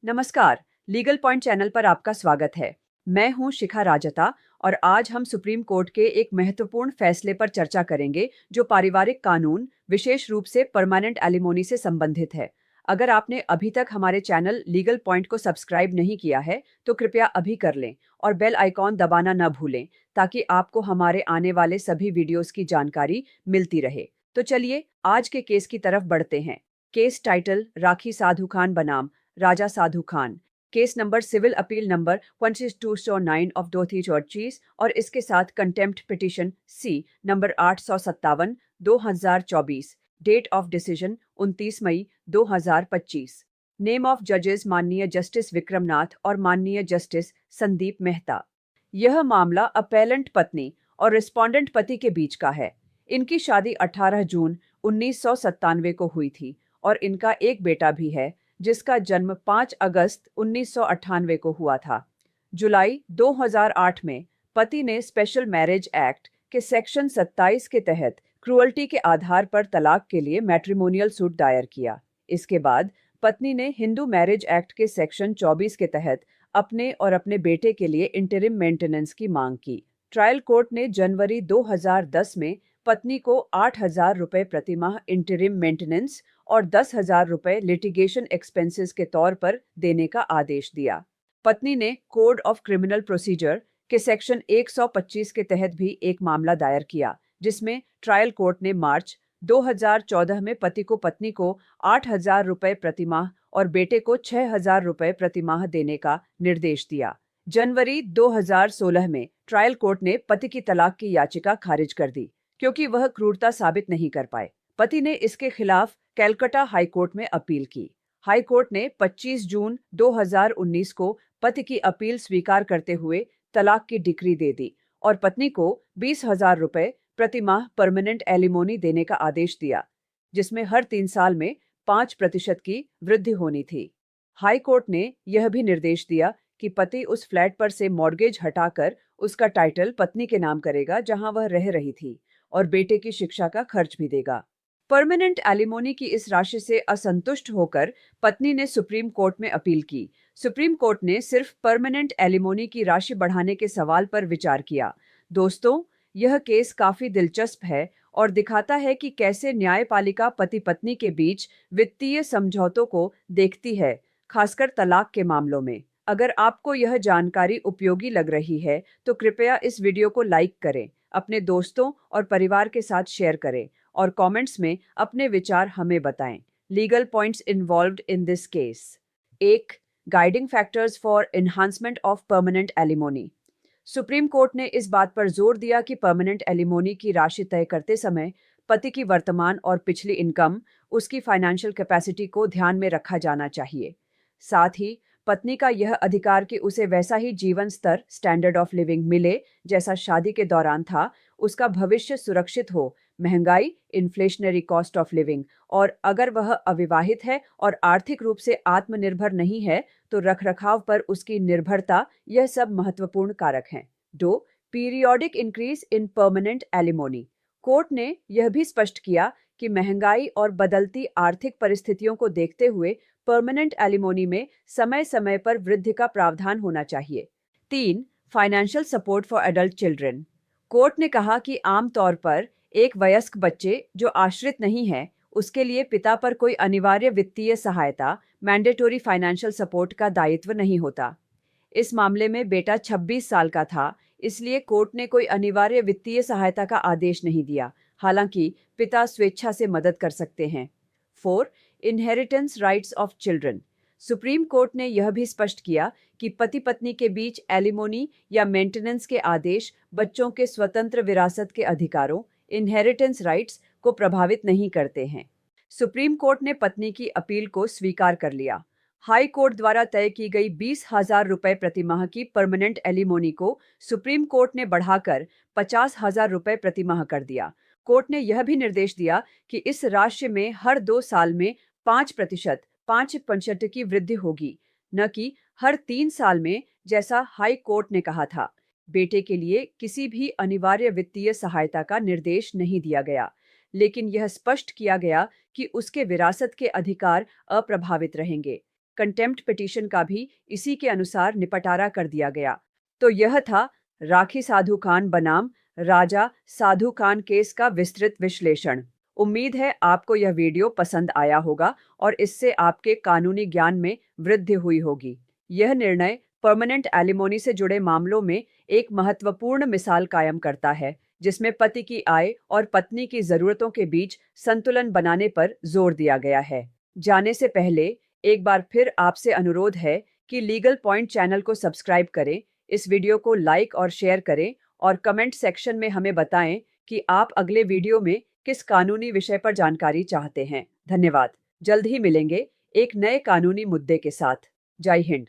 नमस्कार, legal point channel पर आपका स्वागत है। मैं हूं शिखा राजता और आज हम सुप्रीम कोर्ट के एक महत्वपूर्ण फैसले पर चर्चा करेंगे जो पारिवारिक कानून, विशेष रूप से परमानेंट एलिमोनी से संबंधित है। अगर आपने अभी तक हमारे चैनल लीगल पॉइंट को सब्सक्राइब नहीं किया है, तो कृपया अभी कर लें और बेल आइकॉन दबाना न भूलें ताकि आपको हमारे आने वाले सभी वीडियोस की जानकारी मिलती रहे। तो चलिए आज के केस की तरफ बढ़ते हैं। केस टाइटल राखी साधु खान बनाम Raja Sadhu Khan. Case number civil appeal number 1209 of दोथी चौर्चीज और इसके साथ contempt petition C number 857 2024। Date of decision 29 May 2025। Name of जजेस माननीय जस्टिस विक्रमनाथ और माननीय जस्टिस संदीप मेहता। यह मामला अपेलेंट पत्नी और रिस्पोंडेंट पति के बीच का है। इनकी शादी 18 जून 1997 को हुई थी और इनका एक बेटा भी है जिसका जन्म 5 अगस्त 1998 को हुआ था। जुलाई 2008 में पति ने स्पेशल मैरिज एक्ट के सेक्शन 27 के तहत क्रूअल्टी के आधार पर तलाक के लिए मैट्रिमोनियल सूट दायर किया। इसके बाद पत्नी ने हिंदू मैरिज एक्ट के सेक्शन 24 के तहत अपने और अपने बेटे के लिए इंटरिम मेंटेनेंस की मांग की। ट्रायल कोर्ट ने जनवरी 2010 में पत्नी को 8,000 रुपए प्रतिमाह इंटरिम मेंटेनेंस और 10,000 रुपए लिटिगेशन एक्सपेंसेस के तौर पर देने का आदेश दिया। पत्नी ने कोड ऑफ क्रिमिनल प्रोसीजर के सेक्शन 125 के तहत भी एक मामला दायर किया, जिसमें ट्रायल कोर्ट ने मार्च 2014 में पति को पत्नी को 8,000 रुपए प्रतिमाह और बेटे को 6,000 रुपए प्रतिमाह देने का निर्देश दिया। जनवरी 2016 में ट्रायल कोर्ट ने पति की तलाक की याचिका खारिज कर दी क्योंकि वह क्रूरता साबित नहीं कर पाए। पति ने इसके खिलाफ कैलकाटा हाई कोर्ट में अपील की। हाई कोर्ट ने 25 जून 2019 को पति की अपील स्वीकार करते हुए तलाक की डिक्री दे दी और पत्नी को 20,000 रुपए प्रतिमाह परमानेंट एलिमोनी देने का आदेश दिया, जिसमें हर 3 साल में 5% की वृद्धि होनी थी। हाई कोर्ट ने यह भी निर्देश दिया कि पति उस फ्लैट पर से मॉर्गेज हटाकर उसका टाइटल पत्नी के नाम करेगा जहां वह रह रही थी और बेटे की शिक्षा का खर्च भी देगा। परमानेंट एलिमोनी की इस राशि से असंतुष्ट होकर पत्नी ने सुप्रीम कोर्ट में अपील की। सुप्रीम कोर्ट ने सिर्फ परमानेंट एलिमोनी की राशि बढ़ाने के सवाल पर विचार किया। दोस्तों, यह केस काफी दिलचस्प है और दिखाता है कि कैसे न्यायपालिका पति पत्नी के बीच वित्तीय समझौतों को देखती है, खासकर तलाक के मामलों में। अगर आपको यह जानकारी उपयोगी लग रही है, तो कृपया इस वीडियो को लाइक करें, अपने दोस्तों और परिवार के साथ शेयर करें और कमेंट्स में अपने विचार हमें बताएं। Legal points involved in this case. 1. Guiding factors for enhancement of permanent alimony. Supreme court ने इस बात पर जोर दिया कि परमानेंट एलिमोनी की राशि तय करते समय पति की वर्तमान और पिछली इनकम, उसकी फाइनेंशियल कैपेसिटी को ध्यान में रखा जाना चाहिए। साथ ही पत्नी का यह अधिकार कि उसे वैसा ही जीवन स्तर, स्टैंडर्ड ऑफ लिविंग मिले जैसा शादी के दौरान था, उसका भविष्य सुरक्षित हो, महंगाई, इन्फ्लेशनरी कॉस्ट ऑफ लिविंग, और अगर वह अविवाहित है और आर्थिक रूप से आत्मनिर्भर नहीं है तो रखरखाव पर उसकी निर्भरता, यह सब महत्वपूर्ण कारक हैं। 2. Periodic increase in permanent alimony. Court ने यह भी स्पष्ट किया कि महंगाई और बदलती आर्थिक परिस्थितियों को देखते हुए परमानेंट एलिमोनी में समय समय पर वृद्धि का प्रावधान होना चाहिए। 3. Financial support for adult children. Court ने कहा कि आमतौर पर एक वयस्क बच्चे जो आश्रित नहीं है, उसके लिए पिता पर कोई अनिवार्य वित्तीय सहायता, मैंडेटरी फाइनेंशियल सपोर्ट का दायित्व नहीं होता। इस मामले में बेटा 26 साल का था, इसलिए कोर्ट ने कोई अनिवार्य वित्तीय सहायता का आदेश नहीं दिया, हालांकि पिता स्वेच्छा से मदद कर सकते हैं। 4. Inheritance rights of children. Supreme court ने यह भी स्पष्ट किया कि पति पत्नी के बीच एलिमोनी या मेंटेनेंस के आदेश बच्चों के स्वतंत्र विरासत के अधिकारों, इनहेरिटेंस राइट्स को प्रभावित नहीं करते हैं। सुप्रीम कोर्ट ने पत्नी की अपील को स्वीकार कर लिया। हाई कोर्ट द्वारा तय की गई 20,000 रुपए प्रतिमाह की परमानेंट एलिमोनी को सुप्रीम कोर्ट ने बढ़ाकर 50,000 रुपए प्रतिमाह कर दिया। कोर्ट ने यह भी निर्देश दिया कि इस राशि में हर 2 साल में 5% की वृद्धि होगी, न कि हर 3 साल में जैसा हाई कोर्ट ने कहा था। बेटे के लिए किसी भी अनिवार्य वित्तीय सहायता का निर्देश नहीं दिया गया, लेकिन यह स्पष्ट किया गया कि उसके विरासत के अधिकार अप्रभावित रहेंगे। कंटेम्प्ट पिटीशन का भी इसी के अनुसार निपटारा कर दिया गया। तो यह था राखी साधु खान बनाम राजा साधु खान केस का विस्तृत विश्लेषण। उम्मीद है आपको यह वीडियो पसंद आया होगा और इससे आपके कानूनी ज्ञान में वृद्धि हुई होगी। यह निर्णय परमानेंट एलिमोनी से जुड़े मामलों में एक महत्वपूर्ण मिसाल कायम करता है, जिसमें पति की आय और पत्नी की जरूरतों के बीच संतुलन बनाने पर जोर दिया गया है। जाने से पहले एक बार फिर आपसे अनुरोध है कि लीगल पॉइंट चैनल को सब्सक्राइब करें, इस वीडियो को लाइक और शेयर करें और कमेंट सेक्शन में हमें बताएं कि आप अगले वीडियो में किस कानूनी विषय पर जानकारी चाहते हैं। धन्यवाद। जल्द ही मिलेंगे एक नए कानूनी मुद्दे के साथ। जय हिंद।